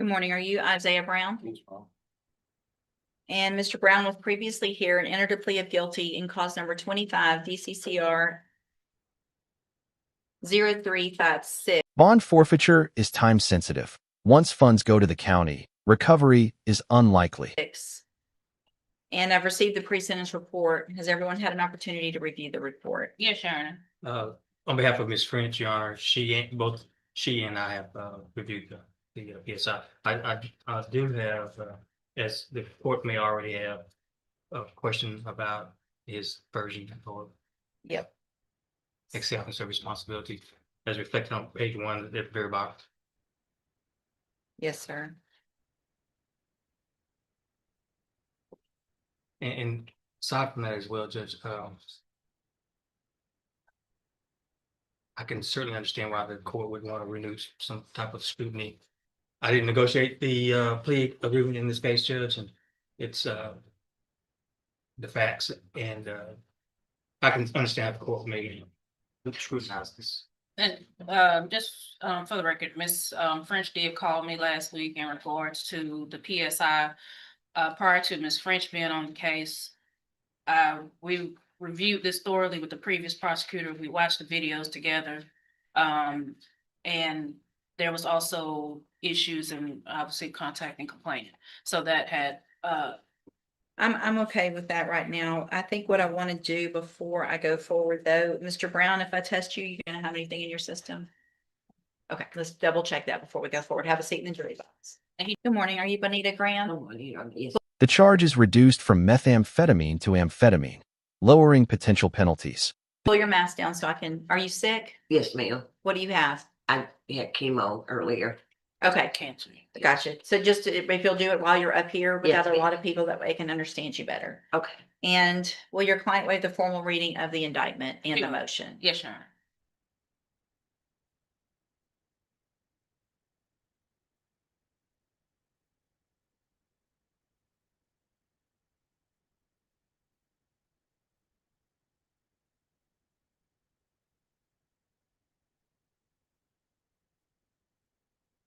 Good morning. Are you Isaiah Brown? Yes, ma'am. And Mr. Brown was previously here and entered a plea of guilty in cause number 25 DCCR 0356. Bond forfeiture is time sensitive. Once funds go to the county, recovery is unlikely. And I've received the pre-sentence report. Has everyone had an opportunity to review the report? Yes, Your Honor. On behalf of Ms. French, Your Honor, both she and I have reviewed the PSI. I do have, as the court may already have, a question about his version or Yep. acceptance of responsibility as reflected on page 1 at the very bottom. Yes, sir. And aside from that as well, Judge, I can certainly understand why the court would want to renew some type of scrutiny. I didn't negotiate the plea agreement in this case, Judge, and it's the facts, and I can understand the court may scrutinize this. And just for the record, Ms. French did call me last week in regards to the PSI. Prior to Ms. French being on the case, we reviewed this thoroughly with the previous prosecutor. We watched the videos together. And there was also issues and obviously contacting complaining. So that had I'm okay with that right now. I think what I want to do before I go forward though, Mr. Brown, if I test you, you're gonna have anything in your system? Okay, let's double check that before we go forward. Have a seat in the jury box. Good morning. Are you Bonita Graham? yes. The charge is reduced from methamphetamine to amphetamine, lowering potential penalties. Pull your mask down so I can, are you sick? Yes, ma'am. What do you have? I had chemo earlier. Okay, Cancer. gotcha. So just if you'll do it while you're up here without Yes, a lot of people, that way I can understand you better. Okay. And will your client waive the formal reading of the indictment and the motion? Yes, Your Honor.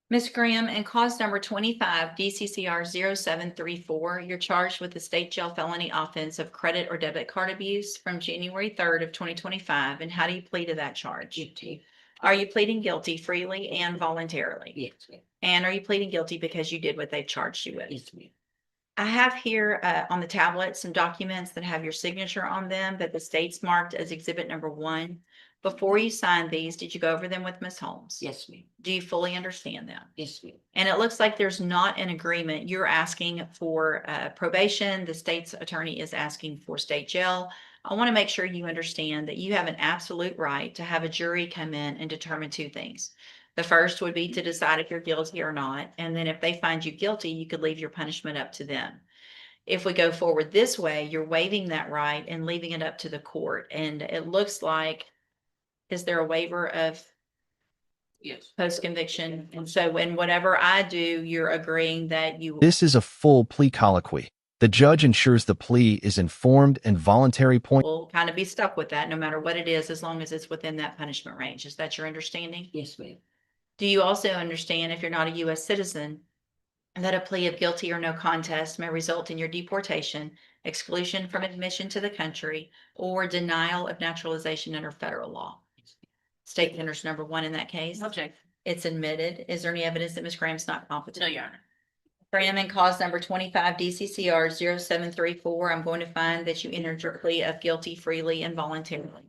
Ms. Graham, in cause number 25 DCCR 0734, you're charged with the state jail felony offense of credit or debit card abuse from January 3rd of 2025. And how do you plead to that charge? Guilty. Are you pleading guilty freely and voluntarily? Yes, ma'am. And are you pleading guilty because you did what they charged you with? Yes, ma'am. I have here on the tablet some documents that have your signature on them that the state's marked as exhibit number 1. Before you signed these, did you go over them with Ms. Holmes? Yes, ma'am. Do you fully understand them? Yes, ma'am. And it looks like there's not an agreement. You're asking for probation. The state's attorney is asking for state jail. I want to make sure you understand that you have an absolute right to have a jury come in and determine 2 things. The first would be to decide if you're guilty or not. And then if they find you guilty, you could leave your punishment up to them. If we go forward this way, you're waiving that right and leaving it up to the court. And it looks like, is there a waiver of Yes. post-conviction? And so when whatever I do, you're agreeing that you This is a full plea colloquy. The judge ensures the plea is informed and voluntary. will kind of be stuck with that no matter what it is, as long as it's within that punishment range. Is that your understanding? Yes, ma'am. Do you also understand, if you're not a U.S. citizen, that a plea of guilty or no contest may result in your deportation, exclusion from admission to the country, or denial of naturalization under federal law? State offender's number 1 in that case. Object. It's admitted. Is there any evidence that Ms. Graham's not competent? No, Your Honor. Graham, in cause number 25 DCCR 0734, I'm going to find that you entered your plea of guilty freely and voluntarily.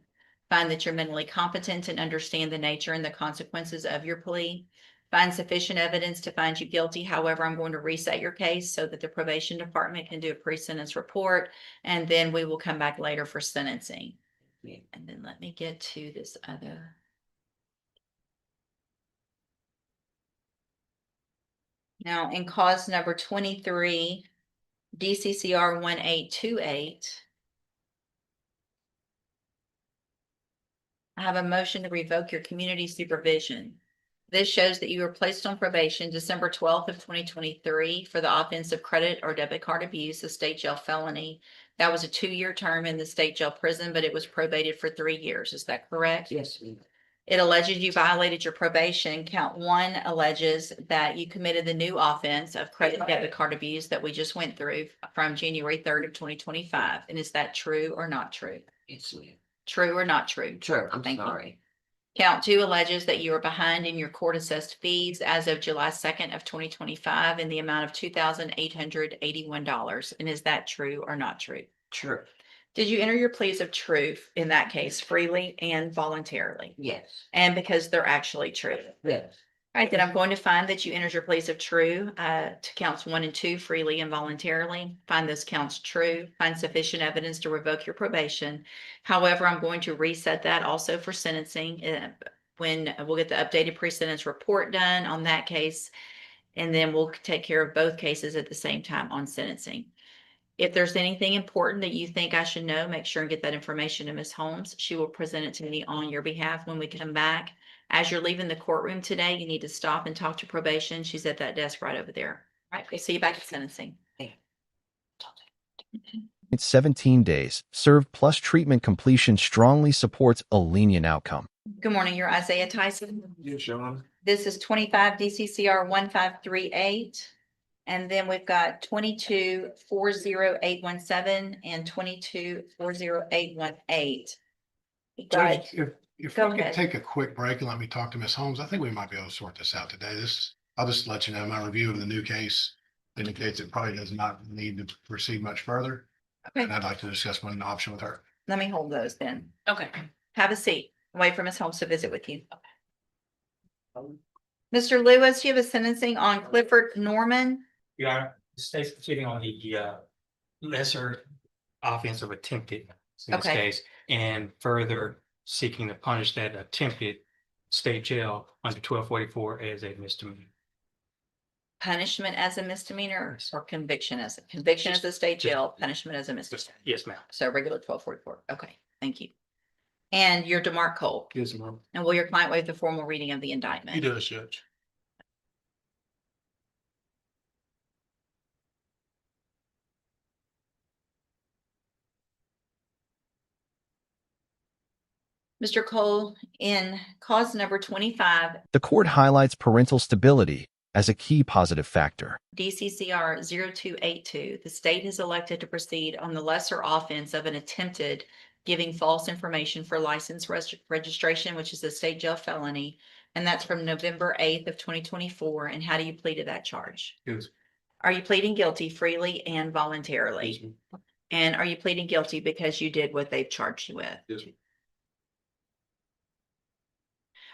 Find that you're mentally competent and understand the nature and the consequences of your plea. Find sufficient evidence to find you guilty. However, I'm going to reset your case so that the probation department can do a pre-sentence report, and then we will come back later for sentencing. Yeah. And then let me get to this other. Now, in cause number 23, DCCR 1828, I have a motion to revoke your community supervision. This shows that you were placed on probation December 12th of 2023 for the offense of credit or debit card abuse, a state jail felony. That was a 2-year term in the state jail prison, but it was probated for 3 years. Is that correct? Yes, ma'am. It alleges you violated your probation. Count one alleges that you committed the new offense of credit and debit card abuse that we just went through from January 3rd of 2025. And is that true or not true? It's True or not true? true. I'm Thank you. sorry. Count two alleges that you are behind in your court assessed fees as of July 2nd of 2025 in the amount of $2,881. And is that true or not true? True. Did you enter your pleas of truth in that case freely and voluntarily? Yes. And because they're actually true. Yes. All right, then I'm going to find that you entered your pleas of true to counts 1 and 2 freely and voluntarily. Find those counts true, find sufficient evidence to revoke your probation. However, I'm going to reset that also for sentencing when we'll get the updated pre-sentence report done on that case. And then we'll take care of both cases at the same time on sentencing. If there's anything important that you think I should know, make sure and get that information to Ms. Holmes. She will present it to me on your behalf when we come back. As you're leaving the courtroom today, you need to stop and talk to probation. She's at that desk right over there. All right, we'll see you back at sentencing. It's 17 days served plus treatment completion strongly supports a lenient outcome. Good morning, you're Isaiah Tyson. Yes, Your Honor. This is 25 DCCR 1538. And then we've got 22-40817 and 22-40818. Judge, if Go we could ahead. take a quick break and let me talk to Ms. Holmes, I think we might be able to sort this out today. I'll just let you know, my review of the new case indicates it probably does not need to proceed much further. Okay, And I'd like to discuss one option with her. let me hold those then. Okay. Have a seat. Wait for Ms. Holmes to visit with you. Mr. Lewis, you have a sentencing on Clifford Norman. Your Honor, the state's proceeding on the lesser offense of attempted in this Okay. case, and further seeking to punish that attempted state jail under 1244 as a misdemeanor. Punishment as a misdemeanor or conviction as a state jail, punishment as a misdemeanor. Yes, ma'am. So regular 1244. Okay, thank you. And you're DeMark Cole. Yes, ma'am. And will your client waive the formal reading of the indictment? He does, Judge. Mr. Cole, in cause number 25, The court highlights parental stability as a key positive factor. DCCR 0282, the state has elected to proceed on the lesser offense of an attempted giving false information for license registration, which is a state jail felony. And that's from November 8th of 2024. And how do you plead to that charge? Yes. Are you pleading guilty freely and voluntarily? And are you pleading guilty because you did what they've charged you with? Yes.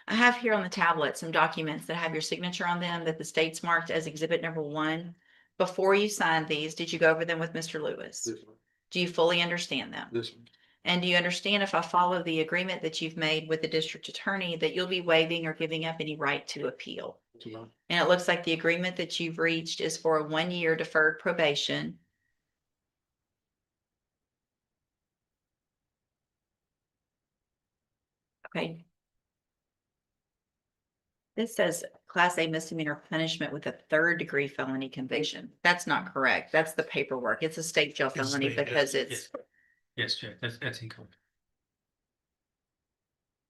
I have here on the tablet some documents that have your signature on them that the state's marked as exhibit number 1. Before you signed these, did you go over them with Mr. Lewis? Do you fully understand them? Yes. And do you understand if I follow the agreement that you've made with the district attorney that you'll be waiving or giving up any right to appeal? And it looks like the agreement that you've reached is for a 1-year deferred probation. Okay. This says Class A misdemeanor punishment with a 3rd-degree felony conviction. That's not correct. That's the paperwork. It's a state jail It's felony state, because yes, it's, Yes, Judge, that's incorrect.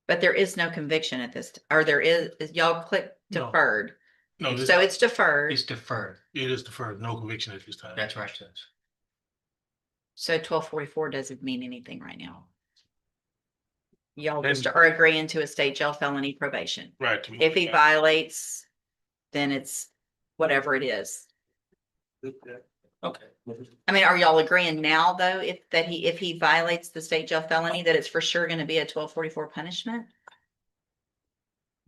but there is no conviction at this, or there is, y'all click No. deferred. No, So it's deferred. It's deferred. it is deferred, no conviction at this time. That's right, Judge. So 1244 doesn't mean anything right now. Y'all Then- just are agreeing to a state jail felony probation. Right. If he violates, then it's whatever it is. Okay. I mean, are y'all agreeing now though, if he violates the state jail felony, that it's for sure gonna be a 1244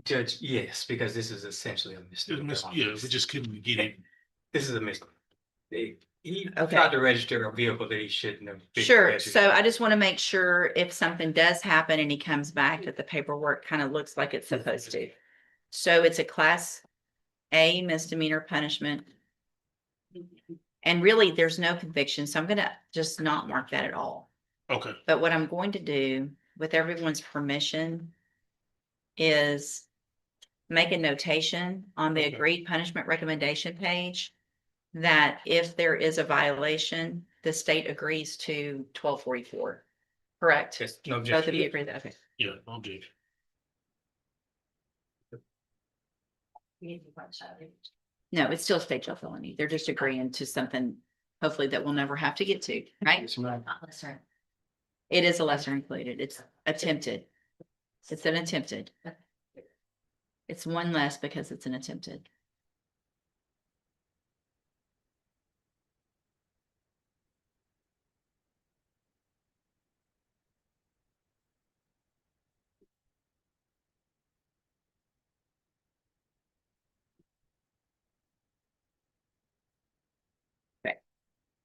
Judge, yes, because this is essentially a misdemeanor. Yeah, we just couldn't get it. This is a misdemeanor. He Okay. tried to register a vehicle that he shouldn't have. been Sure, registered. so I just want to make sure if something does happen and he comes back that the paperwork kind of looks like it's supposed to. So it's a Class A misdemeanor punishment. And really, there's no conviction, so I'm gonna just not mark that at all. Okay. But what I'm going to do, with everyone's permission, is make a notation on the Okay. agreed punishment recommendation page that if there is a violation, the state agrees to 1244. Correct? Yes, no Both of objection. you agree that, okay. Yeah, no objection. No, it's still a state jail felony. They're just agreeing to something, hopefully that we'll never have to get to, right? It is a lesser included. It's attempted. It's an attempted. It's one less because it's an attempted.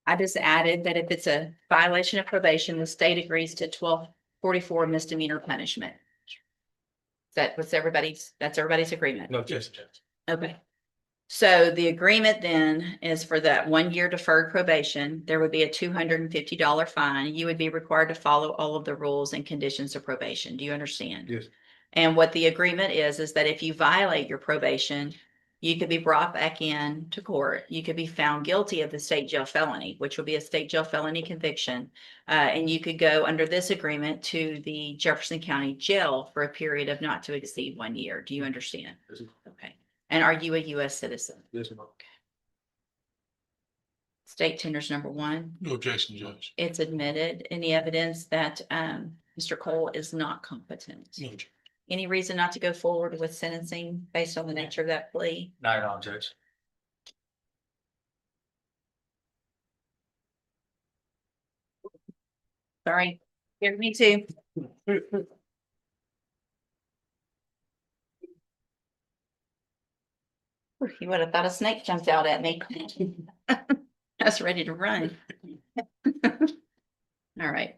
I just added that if it's a violation of probation, the state agrees to 1244 misdemeanor punishment. That's everybody's agreement. No objection, Judge. Okay. So the agreement then is for that 1 year deferred probation, there would be a $250 fine. You would be required to follow all of the rules and conditions of probation. Do you understand? Yes. And what the agreement is that if you violate your probation, you could be brought back in to court. You could be found guilty of the state jail felony, which will be a state jail felony conviction. And you could go under this agreement to the Jefferson County Jail for a period of not to exceed 1 year. Do you understand? Yes, ma'am. Okay. And are you a US citizen? Yes, ma'am. State tenders number one, No objection, Judge. it's admitted. Any evidence that Mr. Cole is not competent? Any reason not to go forward with sentencing based on the nature of that plea? Not at all, Judge. Sorry, hear me too. You would have thought a snake jumped out at me. I was ready to run. All right.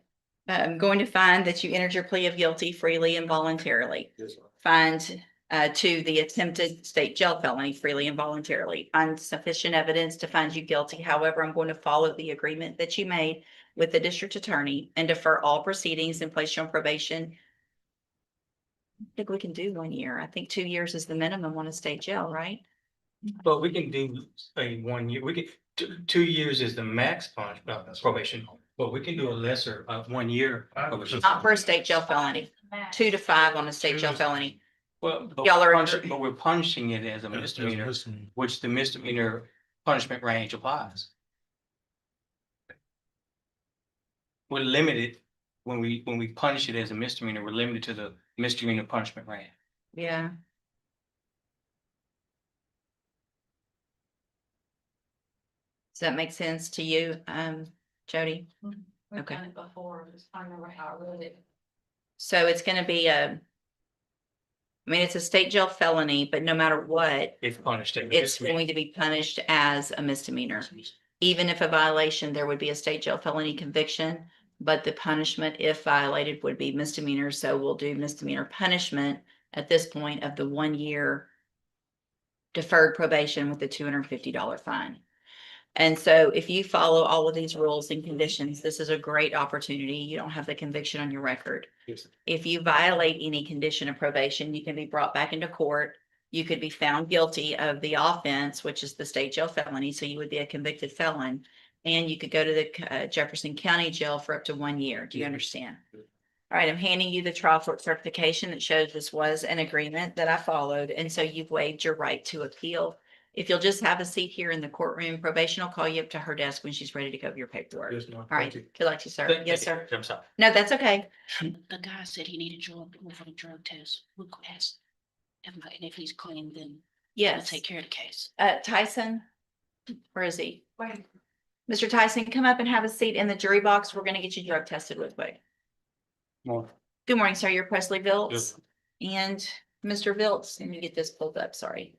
I'm going to find that you entered your plea of guilty freely and voluntarily. Yes, ma'am. Find to the attempted state jail felony freely and voluntarily. Find sufficient evidence to find you guilty. However, I'm going to follow the agreement that you made with the district attorney and defer all proceedings and place you on probation. I think we can do 1 year. I think 2 years is the minimum on a state jail, right? But we can do a 1 year, we can, 2 years is the max probation, but we can do a lesser, 1 year. probation. Not for a state jail felony. 2 to 5 on a state jail felony. Well, but Y'all are- but we're punishing it as a misdemeanor, which the misdemeanor punishment range applies. We're limited, when we punish it as a misdemeanor, we're limited to the misdemeanor punishment range. Yeah. Does that make sense to you, Jody? Okay. Before, just I remember how I wrote it. So it's gonna be I mean, it's a state jail felony, but no matter what, If punished. as a it's misdemeanor. going to be punished as a misdemeanor. Even if a violation, there would be a state jail felony conviction, but the punishment, if violated, would be misdemeanor. So we'll do misdemeanor punishment at this point of the 1 year deferred probation with the $250 fine. And so if you follow all of these rules and conditions, this is a great opportunity. You don't have the conviction on your record. Yes. If you violate any condition of probation, you can be brought back into court. You could be found guilty of the offense, which is the state jail felony. So you would be a convicted felon. And you could go to the Jefferson County Jail for up to 1 year. Do you understand? All right, I'm handing you the trial court certification that shows this was an agreement that I followed. And so you've waived your right to appeal. If you'll just have a seat here in the courtroom, probation will call you up to her desk when she's ready to go over your paperwork. Yes, ma'am. All right, Thank you. good luck to you, sir. Thank- Yes, thank sir. you. I'm sorry. No, that's okay. The guy said he needed drug, for the drug test. We'll ask him, and if he's clean, then we'll Yes. take care of the case. Tyson, where is he? Mr. Tyson, come up and have a seat in the jury box. We're gonna get you drug tested real quick. More. Good morning, sir. You're Presley Viltz. And Mr. Viltz, let me get this pulled up, sorry.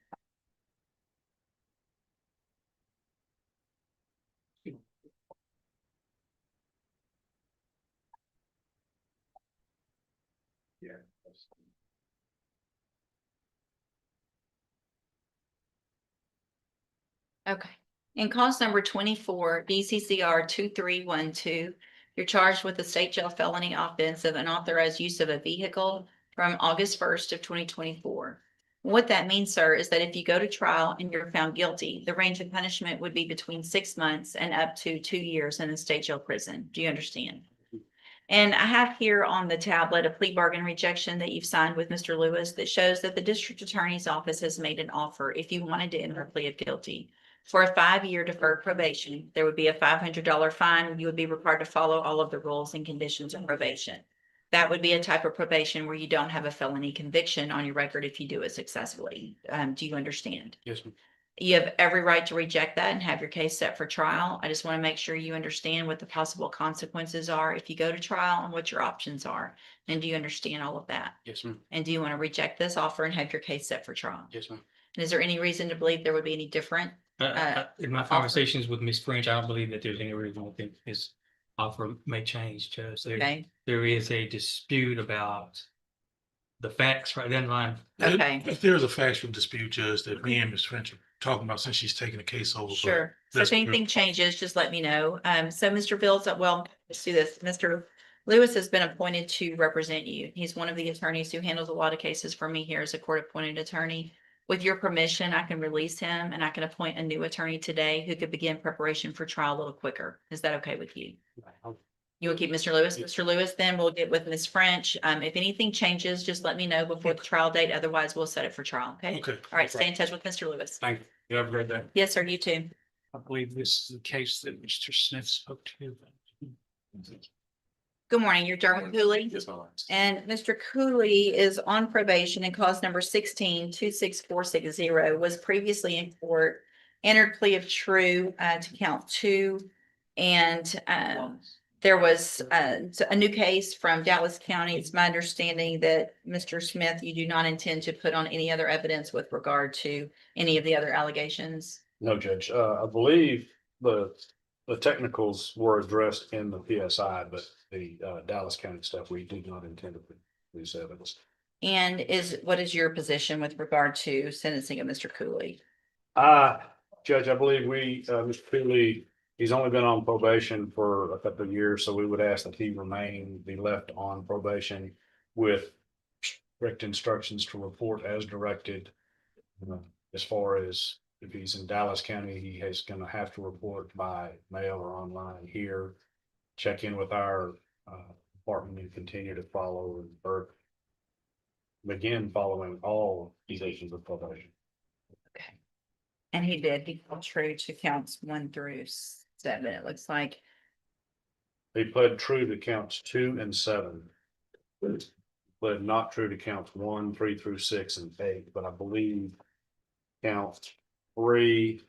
Okay. In cause number 24, DCCR 2312, you're charged with a state jail felony offense of unauthorized use of a vehicle from August 1st of 2024. What that means, sir, is that if you go to trial and you're found guilty, the range of punishment would be between 6 months and up to 2 years in a state jail prison. Do you understand? And I have here on the tablet a plea bargain rejection that you've signed with Mr. Lewis that shows that the district attorney's office has made an offer if you wanted to enter a plea of guilty. For a 5-year deferred probation, there would be a $500 fine. You would be required to follow all of the rules and conditions of probation. That would be a type of probation where you don't have a felony conviction on your record if you do it successfully. Do you understand? Yes, ma'am. You have every right to reject that and have your case set for trial. I just want to make sure you understand what the possible consequences are if you go to trial and what your options are. And do you understand all of that? Yes, ma'am. And do you want to reject this offer and have your case set for trial? Yes, ma'am. And is there any reason to believe there would be any different? In my conversations with Ms. French, I don't believe that there's any reason I think his offer may change, Judge. Okay, There is a dispute about the facts right then line. okay, If there's a factual dispute, Judge, that me and Ms. French are talking about since she's taking the case over. but sure. So that's if anything changes, just let me know. So Mr. Bills, well, let's do this. Mr. Lewis has been appointed to represent you. He's one of the attorneys who handles a lot of cases for me here as a court-appointed attorney. With your permission, I can release him and I can appoint a new attorney today who could begin preparation for trial a little quicker. Is that okay with you? You will keep Mr. Lewis? Mr. Lewis, then we'll get with Ms. French. If anything changes, just let me know before the trial date. Otherwise, we'll set it for trial, okay? Okay. All right, stay in touch with Mr. Lewis. Thank you. You have a great day. Yes, sir, you too. I believe this is the case that Mr. Smith spoke to. Good morning, you're Dermot Cooley. Yes, ma'am. And Mr. Cooley is on probation and cause number 16-26460 was previously in court, entered plea of true to count 2. And there was a new case from Dallas County. It's my understanding that Mr. Smith, you do not intend to put on any other evidence with regard to any of the other allegations. No, Judge. I believe the technicals were addressed in the PSI, but the Dallas County stuff, we do not intend to put these evidence. And what is your position with regard to sentencing of Mr. Cooley? Judge, I believe Mr. Cooley, he's only been on probation for a couple of years, so we would ask that he be left on probation with strict instructions to report as directed. As far as if he's in Dallas County, he is going to have to report by mail or online here, check in with our department and continue to follow or begin following all accusations of probation. Okay. And he did, he fell true to counts 1 through 7, it looks like. He pled true to counts 2 and 7. Pled not true to counts 1, 3 through 6 and 8, but I believe count 3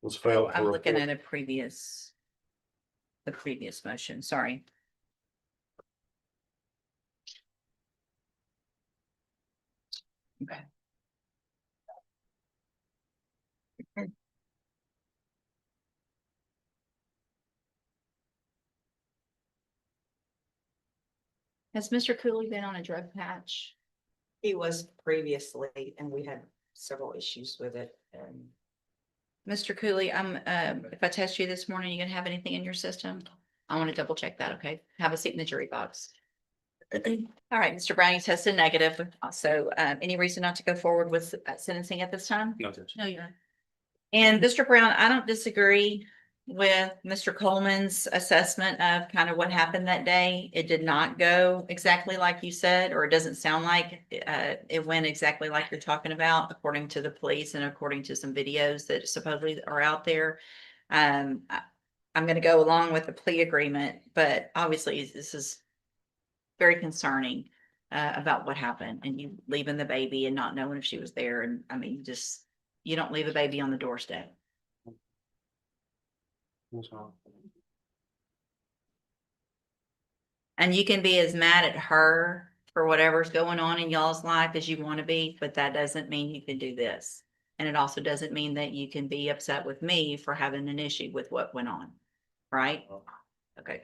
was failed. I'm looking at the previous motion, sorry. Okay. Has Mr. Cooley been on a drug patch? He was previously, and we had several issues with it. Mr. Cooley, if I test you this morning, you gonna have anything in your system? I want to double check that, okay? Have a seat in the jury box. All right, Mr. Brown, you tested negative. So, any reason not to go forward with sentencing at this time? No, Judge. No, you're not. And Mr. Brown, I don't disagree with Mr. Coleman's assessment of kind of what happened that day. It did not go exactly like you said, or it doesn't sound like it went exactly like you're talking about, according to the police and according to some videos that supposedly are out there. I'm going to go along with the plea agreement, but obviously this is very concerning about what happened and you leaving the baby and not knowing if she was there. And I mean, you don't leave a baby on the doorstep. And you can be as mad at her for whatever's going on in y'all's life as you want to be, but that doesn't mean you can do this. And it also doesn't mean that you can be upset with me for having an issue with what went on, right? Okay.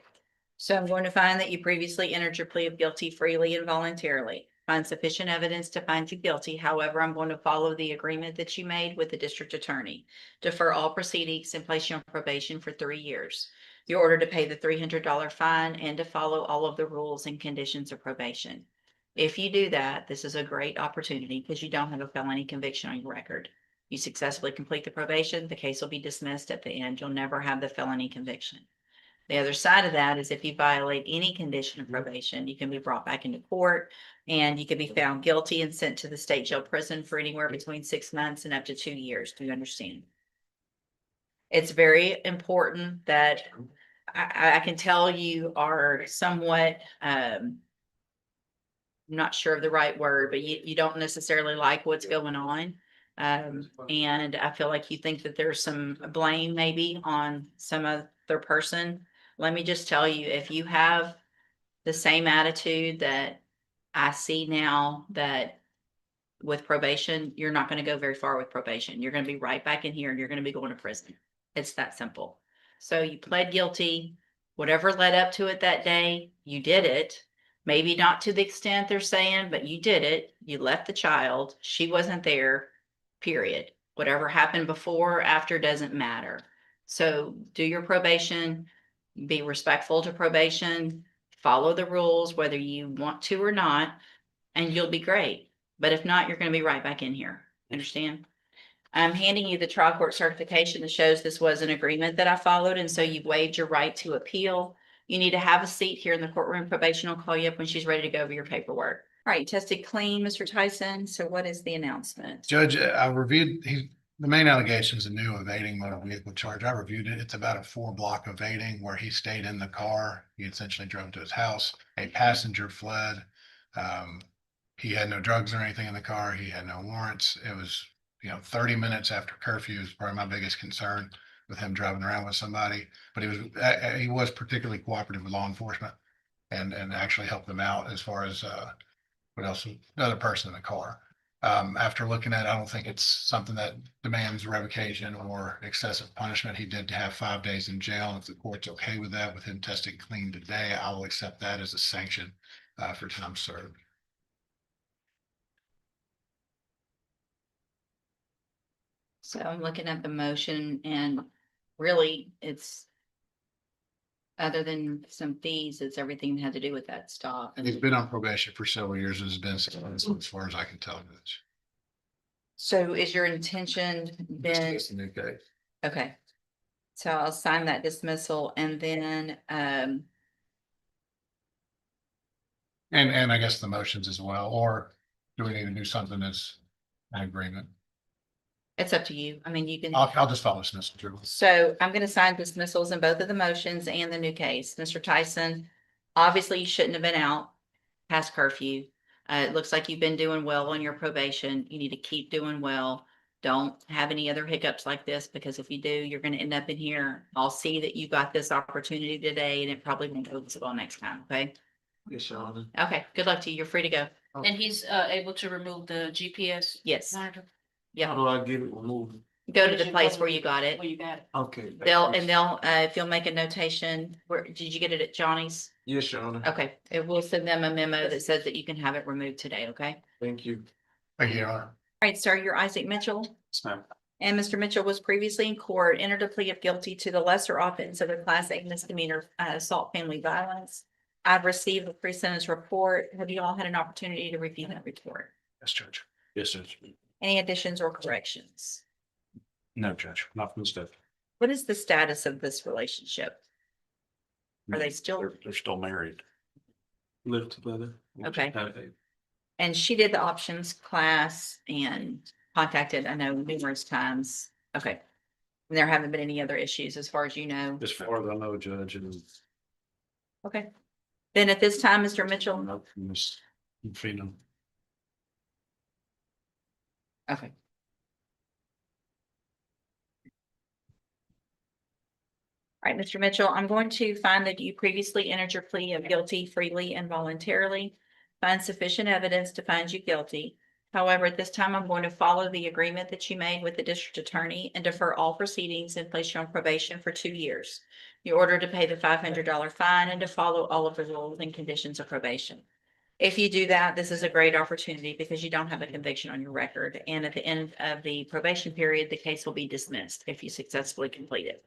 So I'm going to find that you previously entered your plea of guilty freely and voluntarily. Find sufficient evidence to find you guilty. However, I'm going to follow the agreement that you made with the district attorney. Defer all proceedings and place you on probation for 3 years. You're ordered to pay the $300 fine and to follow all of the rules and conditions of probation. If you do that, this is a great opportunity because you don't have a felony conviction on your record. You successfully complete the probation, the case will be dismissed at the end. You'll never have the felony conviction. The other side of that is if you violate any condition of probation, you can be brought back into court and you can be found guilty and sent to the state jail prison for anywhere between 6 months and up to 2 years. Do you understand? It's very important that I can tell you are somewhat, I'm not sure of the right word, but you don't necessarily like what's going on. And I feel like you think that there's some blame maybe on some other person. Let me just tell you, if you have the same attitude that I see now, that with probation, you're not going to go very far with probation. You're going to be right back in here and you're going to be going to prison. It's that simple. So you pled guilty, whatever led up to it that day, you did it. Maybe not to the extent they're saying, but you did it. You left the child. She wasn't there, period. Whatever happened before or after doesn't matter. So do your probation, be respectful to probation, follow the rules, whether you want to or not, and you'll be great. But if not, you're going to be right back in here. Understand? I'm handing you the trial court certification that shows this was an agreement that I followed, and so you've waived your right to appeal. You need to have a seat here in the courtroom. Probation will call you up when she's ready to go over your paperwork. All right, tested clean, Mr. Tyson. So what is the announcement? Judge, I reviewed, the main allegation is a new evading motor vehicle charge. I reviewed it. It's about a 4-block evading where he stayed in the car. He essentially drove to his house. A passenger fled. He had no drugs or anything in the car. He had no warrants. It was, 30 minutes after curfew is probably my biggest concern with him driving around with somebody. But he was particularly cooperative with law enforcement and actually helped them out as far as what else? Another person in the car. After looking at it, I don't think it's something that demands revocation or excessive punishment. He did have 5 days in jail. If the court's okay with that, with him tested clean today, I will accept that as a sanction for time served. So I'm looking at the motion and really it's, other than some fees, it's everything that had to do with that stop. And he's been on probation for several years and has been successful as far as I can tell. So is your intention then, It's a new case. okay. So I'll sign that dismissal and then, And I guess the motions as well, or do we need to do something as an agreement? it's up to you. I mean, you can. I'll just follow dismissal. Drew. So I'm gonna sign dismissals in both of the motions and the new case. Mr. Tyson, obviously you shouldn't have been out past curfew. It looks like you've been doing well on your probation. You need to keep doing well. Don't have any other hiccups like this, because if you do, you're gonna end up in here. I'll see that you got this opportunity today and it probably won't go so well next time, okay? Yes, Your Honor. Okay, good luck to you. You're free to go. And he's able to remove the GPS Yes, monitor? yeah. How do I get it removed? Go to the place where you got it. Where you got it? Okay. They'll, if you'll make a notation, where, did you get it at Johnny's? Yes, Your Honor. Okay, it will send them a memo that says that you can have it removed today, okay? Thank you. Thank you, Your Honor. All right, sir, you're Isaac Mitchell, Yes, ma'am. and Mr. Mitchell was previously in court, entered a plea of guilty to the lesser offense of a Class A misdemeanor assault family violence. I've received the pre-sentence report. Have you all had an opportunity to review that report? Yes, Judge. Yes, Judge. Any additions or corrections? No, Judge, not from the state. What is the status of this relationship? Are they still, They're still married. Live together. Okay. Okay. and she did the options class and contacted, I know, numerous times. Okay. And there haven't been any other issues as far as you know. As far as I know, Judge, and Okay. Then at this time, Mr. Mitchell. not from Ms. Freedom. Okay. All right, Mr. Mitchell, I'm going to find that you previously entered your plea of guilty freely and voluntarily. Find sufficient evidence to find you guilty. However, at this time, I'm going to follow the agreement that you made with the district attorney and defer all proceedings and place you on probation for 2 years. You're ordered to pay the $500 fine and to follow all of the rules and conditions of probation. If you do that, this is a great opportunity because you don't have a conviction on your record. And at the end of the probation period, the case will be dismissed if you successfully complete it.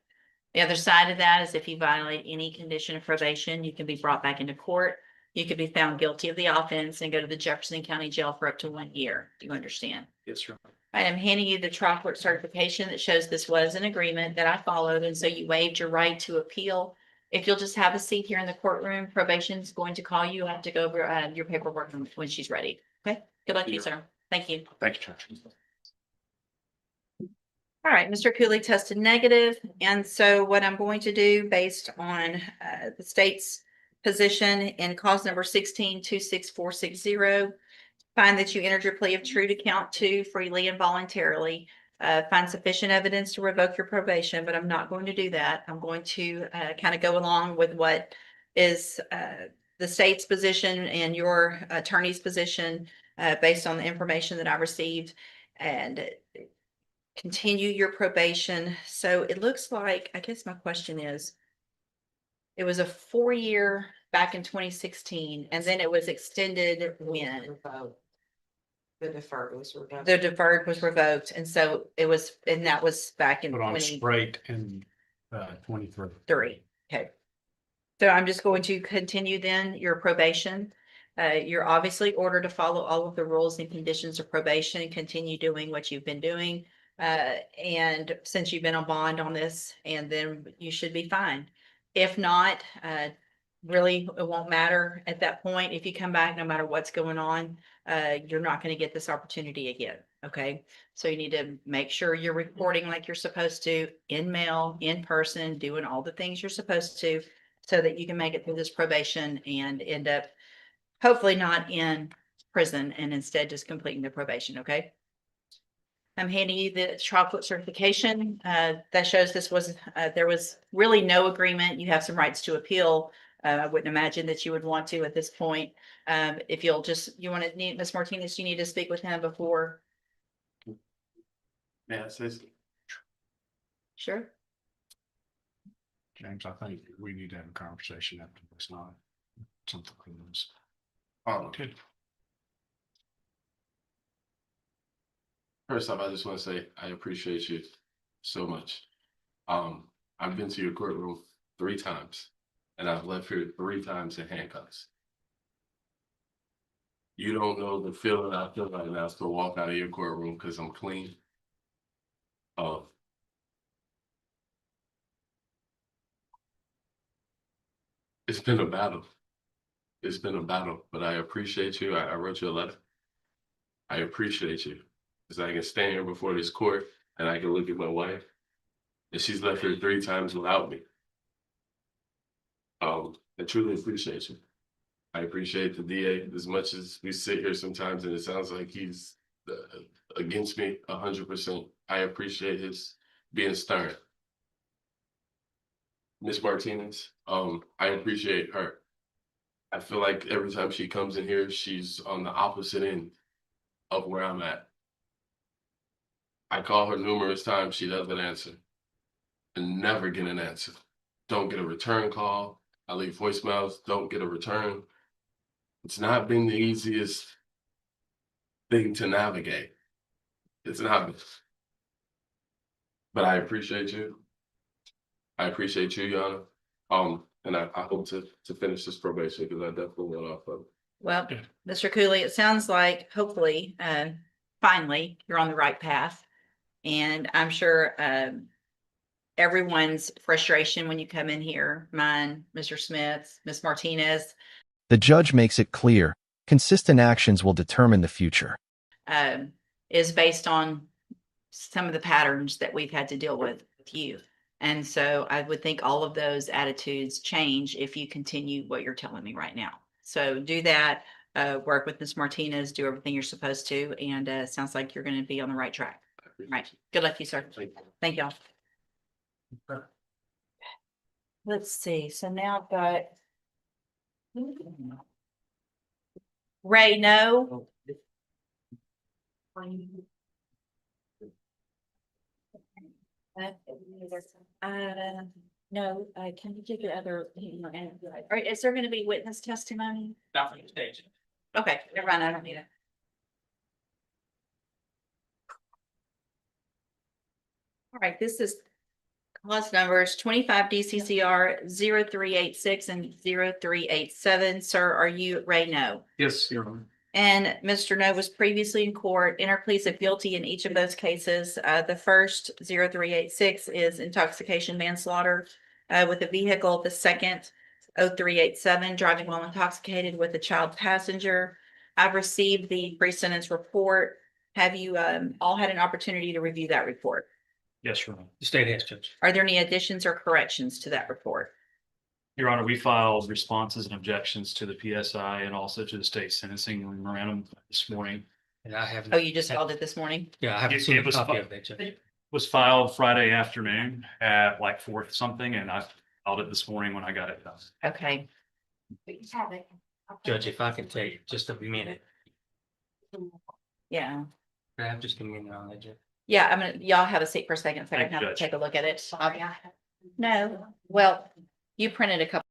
The other side of that is if you violate any condition of probation, you can be brought back into court. You could be found guilty of the offense and go to the Jefferson County Jail for up to 1 year. Do you understand? Yes, Your Honor. I am handing you the trial court certification that shows this was an agreement that I followed, and so you waived your right to appeal. If you'll just have a seat here in the courtroom, probation's going to call you. I have to go over your paperwork when she's ready. Okay, good luck to you, sir. Thank you. Thank you, Judge. All right, Mr. Cooley tested negative, and so what I'm going to do based on the state's position in cause number 16-26460, find that you entered your plea of true to count 2 freely and voluntarily. Find sufficient evidence to revoke your probation, but I'm not going to do that. I'm going to kind of go along with what is the state's position and your attorney's position based on the information that I received, and continue your probation. So it looks like, I guess my question is, it was a 4-year back in 2016, and then it was extended when? The deferred was revoked. The deferred was revoked, and so it was, and that was back in Put on 23. straight in 23. Okay. So I'm just going to continue then your probation. You're obviously ordered to follow all of the rules and conditions of probation and continue doing what you've been doing. And since you've been on bond on this, and then you should be fine. If not, really, it won't matter at that point. If you come back, no matter what's going on, you're not going to get this opportunity again. Okay. So you need to make sure you're reporting like you're supposed to, in mail, in person, doing all the things you're supposed to, so that you can make it through this probation and end up hopefully not in prison and instead just completing the probation. Okay. I'm handing you the trial court certification that shows this was, there was really no agreement. You have some rights to appeal. I wouldn't imagine that you would want to at this point. If you'll just, you want to need, Ms. Martinez, you need to speak with him before. Yeah, it says. Sure. James, I think we need to have a conversation after this, not something else. Okay. First off, I just want to say I appreciate you so much. I've been to your courtroom 3 times, and I've left here 3 times in handcuffs. You don't know the feeling I feel right now to walk out of your courtroom because I'm clean. It's been a battle. It's been a battle, but I appreciate you. I wrote you a letter. I appreciate you because I can stand here before this court and I can look at my wife, and she's left here 3 times without me. I truly appreciate you. I appreciate the DA as much as we sit here sometimes and it sounds like he's against me 100%. I appreciate his being stern. Miss Martinez, I appreciate her. I feel like every time she comes in here, she's on the opposite end of where I'm at. I call her numerous times, she doesn't answer. And never get an answer. Don't get a return call. I leave voicemails, don't get a return. It's not been the easiest thing to navigate. It's not. But I appreciate you. I appreciate you, Yana. And I hope to finish this probation because I definitely went off of it. Well, Mr. Cooley, it sounds like hopefully, finally, you're on the right path. And I'm sure everyone's frustration when you come in here, mine, Mr. Smith, Ms. Martinez, The judge makes it clear, consistent actions will determine the future. is based on some of the patterns that we've had to deal with you. And so I would think all of those attitudes change if you continue what you're telling me right now. So do that, work with Ms. Martinez, do everything you're supposed to, and it sounds like you're going to be on the right track. Right. Good luck to you, sir. Thank y'all. Let's see. So now I've got Ray, no. No, can you give your other, all right, is there gonna be witness testimony? Not from the stage. Okay, never mind, I don't need it. All right, this is clause numbers 25 DCCR 0386 and 0387. Sir, are you Ray? No. Yes, Your Honor. And Mr. No was previously in court, entered pleas of guilty in each of those cases. The first 0386 is intoxication manslaughter. with a vehicle, the second 0387, driving while intoxicated with a child passenger. I've received the pre-sentence report. Have you all had an opportunity to review that report? Yes, Your Honor. The state has, Judge. Are there any additions or corrections to that report? Your Honor, we filed responses and objections to the PSI and also to the state sentencing memorandum this morning. And I haven't. Oh, you just filed it this morning? Yeah, I haven't It- seen it a was copy fi- of that, Judge. Was filed Friday afternoon at like 4 something, and I filed it this morning when I got it done. Okay. Judge, if I could take just a minute, Yeah. I'm just gonna minute on that, Judge. Yeah, I'm gonna, y'all have a seat for a second, so I can Thank you, have to Judge. take a look at it. No, well, you printed a couple.